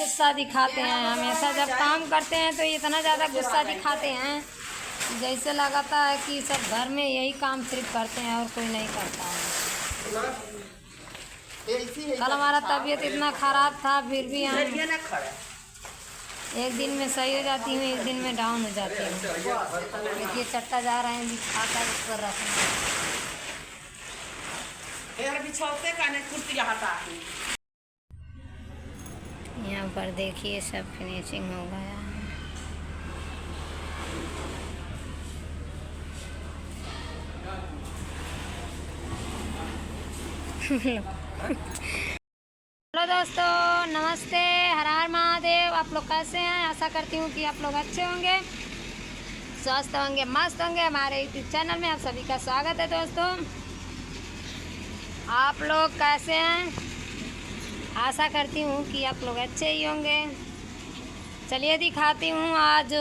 गुस्सा दिखाते हैं हमेशा। जब काम करते हैं तो इतना ज़्यादा गुस्सा दिखाते हैं, जैसे लगाता है कि सब घर में यही काम सिर्फ करते हैं और कोई नहीं करता है। कल हमारा तबीयत इतना ख़राब था, फिर भी हम एक दिन में सही हो जाती हूँ, एक दिन में डाउन हो जाती हूँ। देखिए चट्टा जा रहे हैं, दिखाकर उस पर रखें। यहाँ पर देखिए सब फिनिशिंग हो गया है। हेलो दोस्तों, नमस्ते, हर हर महादेव। आप लोग कैसे हैं? आशा करती हूँ कि आप लोग अच्छे होंगे, स्वस्थ होंगे, मस्त होंगे। हमारे यूट्यूब चैनल में आप सभी का स्वागत है। दोस्तों आप लोग कैसे हैं? आशा करती हूँ कि आप लोग अच्छे ही होंगे। चलिए दिखाती हूँ, आज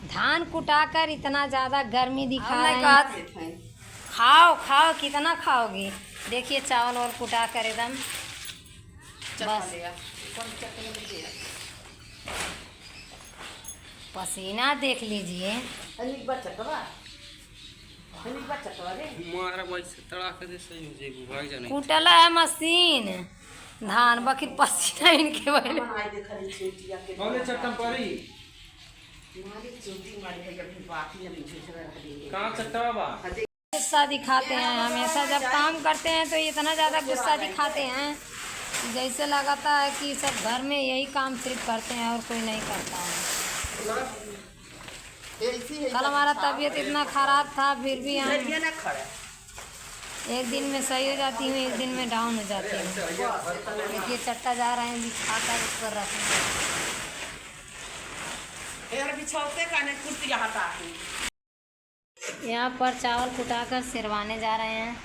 धान कुटाकर इतना ज़्यादा गर्मी दिखा रहे हैं। खाओ खाओ, कितना खाओगी? देखिए चावल और कुटा कर एकदम बस पसीना देख लीजिए। कुटला है मशीन धान, बाकी पसीना इनके वजह। गुस्सा दिखाते हैं हमेशा। जब काम करते हैं तो इतना ज़्यादा गुस्सा दिखाते हैं, जैसे लगाता है कि सब घर में यही काम सिर्फ करते हैं और कोई नहीं करता है। कल हमारा तबीयत इतना ख़राब था, फिर भी हम एक दिन में सही हो जाती हूँ, एक दिन में डाउन हो जाती हूँ। देखिए चट्टा जा रहे हैं, दिखाकर उस पर रखें। यहाँ पर चावल कुटाकर सिरवाने जा रहे हैं,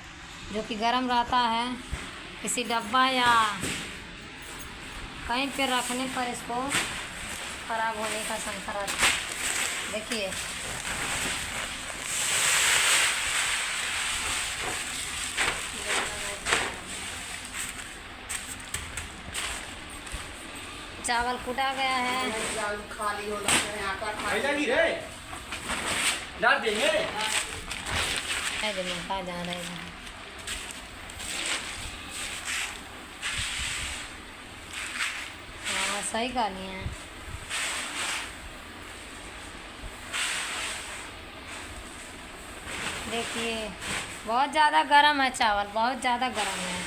जो कि गर्म रहता है। किसी डब्बा या कहीं पे रखने पर इसको खराब होने का संखरा है। देखिए चावल कुटा गया है। खाली हो जा रहे हैं। हाँ सही गाली है। देखिए बहुत ज़्यादा गर्म है चावल, बहुत ज़्यादा गर्म है।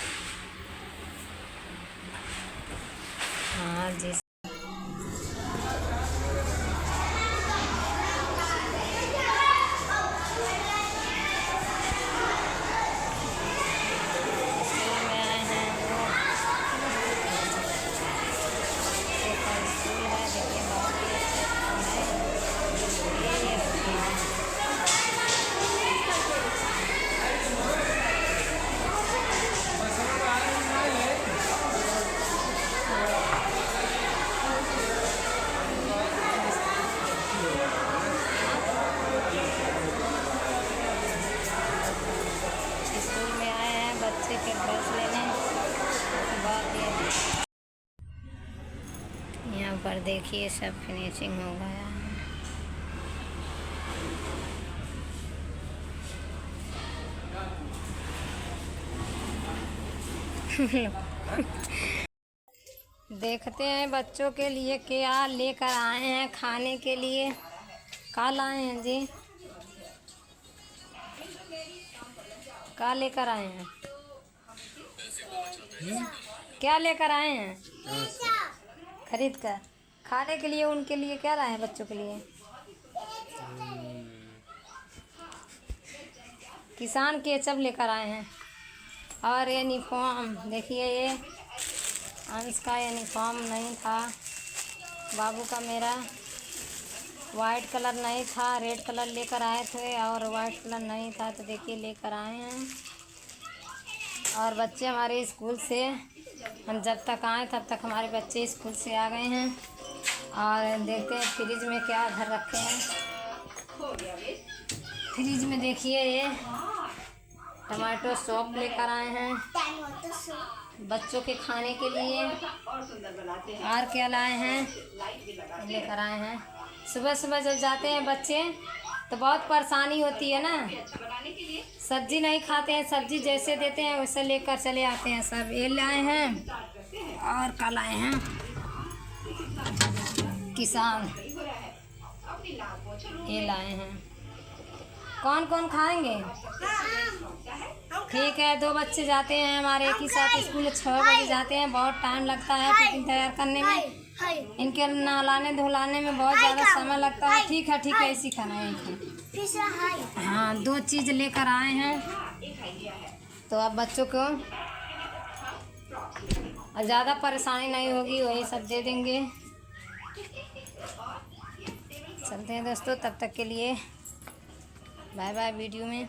हाँ जी। के ड्रेस लेने यहाँ पर देखिए सब फिनिशिंग हो गया है। देखते हैं बच्चों के लिए क्या लेकर आए हैं खाने के लिए। क्या लाए हैं जी? क्या लेकर आए हैं? क्या लेकर आए हैं? खरीद कर खाने के लिए। उनके लिए क्या लाए हैं? बच्चों के लिए किसान केचप लेकर आए हैं। और यूनिफॉर्म देखिए, ये अंश का यूनिफॉर्म नहीं था, बाबू का मेरा वाइट कलर नहीं था, रेड कलर लेकर आए थे और वाइट कलर नहीं था, तो देखिए लेकर आए हैं। और बच्चे हमारे स्कूल से, हम जब तक आए तब तक हमारे बच्चे स्कूल से आ गए हैं। और देखते हैं फ्रिज में क्या भर रखे हैं। फ्रिज में देखिए ये टमाटो सॉस लेकर आए हैं। बच्चों के खाने के लिए और क्या लाए हैं, लेकर आए हैं। सुबह सुबह जब जाते हैं बच्चे तो बहुत परेशानी होती है ना, सब्जी नहीं खाते हैं, सब्जी जैसे देते हैं वैसे लेकर चले आते हैं सब। ये लाए हैं और क्या लाए हैं, किसान ये लाए हैं। कौन कौन खाएंगे? ठीक है, 2 बच्चे जाते हैं हमारे एक ही साथ स्कूल, 6 बजे जाते हैं। बहुत टाइम लगता है टिफिन तैयार करने में, इनके नहलाने धुलाने में बहुत ज़्यादा समय लगता है। ठीक है, इसी खाना है एक। हाँ, 2 चीज़ लेकर आए हैं, तो अब बच्चों को ज़्यादा परेशानी नहीं होगी, वही सब दे देंगे। चलते हैं दोस्तों, तब तक के लिए बाय बाय। वीडियो में